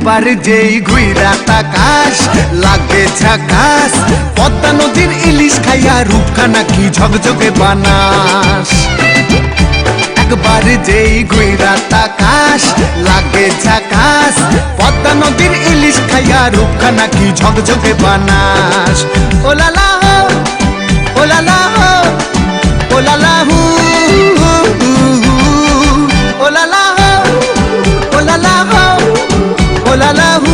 একবার যেই ঘুইরা তাকাস লাগে ঝাকাস, পদ্মা নদীর ইলিশ খাইয়া রূপখানা কি ঝকঝকে বানাস। একবার যেই ঘুইরা তাকাস লাগে ঝাকাস, পদ্মা নদীর ইলিশ খাইয়া রূপখানা কি ঝকঝকে বানাস। ও লালা হো, ও লালা হো, ও লালা হু, ও লালা হো, ও লালা হো, ও লালা হু।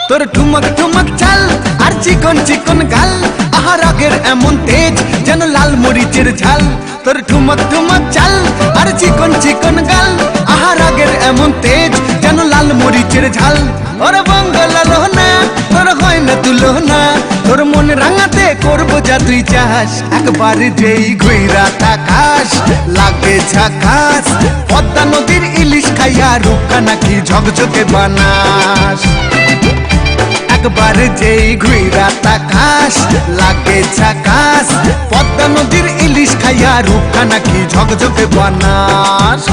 তোর ঠুমক ঠুমক চাল আর চিকন চিকন গাল, আহার আগের এমন তেজ যেন লাল মরিচের ঝাল। তোর ঠুমক ঠুমক চাল আর চিকন চিকন গাল, আহার আগের এমন তেজ যেন লাল মরিচের ঝাল। ওর বঙ্গলালো না তোর হয় না তুলো না, তোর মন রাঙাতে করবো যা তুই চাস। একবার যেই ঘুইরা তাকাস লাগে ঝাকাস, পদ্মা নদীর ইলিশ খাইয়া রূপখানা কি ঝকঝকে বানাস। একবার যেই ঘুইরা তাকাস লাগে ঝাকাস, পদ্মা নদীর ইলিশ খাইয়া রূপখানা কি ঝকঝকে বানাস।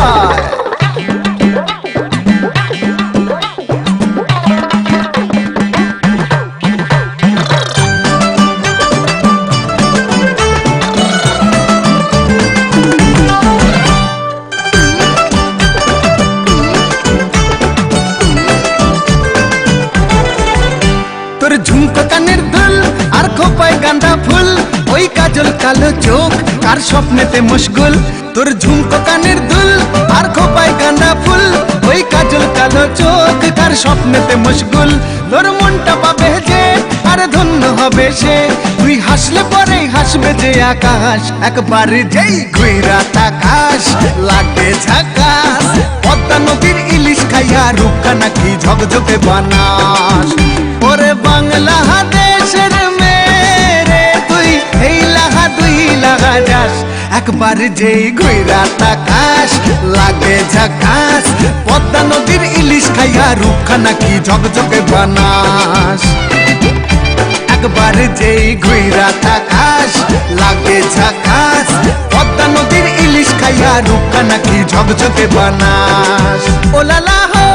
তোর ঝুমকো কানের দুল আর খোপায় গাঁদা ফুল, ওই কাজল কালো চোখ কার স্বপ্নেতে মশগুল। তোর ঝুমকো কানের দুল আর খোপায় গাঁদা ফুল, ওই কাজল কালো চোখ কার স্বপ্নেতে মশগুল। তোর মনটা পাবে যে আর ধন্য হবে সে, তুই হাসলে পরে হাসবে যে আকাশ। একবার যেই ঘুইরা তাকাস লাগে ঝাকাস, পদ্মা নদীর ইলিশ খাইয়া রূপখানা কি ঝকঝকে বানাস। ওরে বাংলাদেশের মেরে তুই এই লাগা দুই লাগা যাস। একবার যেই ঘুইরা তাকাস লাগে ঝাকাস, পদ্মা নদীর ইলিশ খাইয়া রূপখানা কি ঝকঝকে বানাস। একবার যেই ঘুইরা তাকাস লাগে ঝাকাস, পদ্মা নদীর ইলিশ খাইয়া রূপখানা কি ঝকঝকে বানাস। ও লালা হো,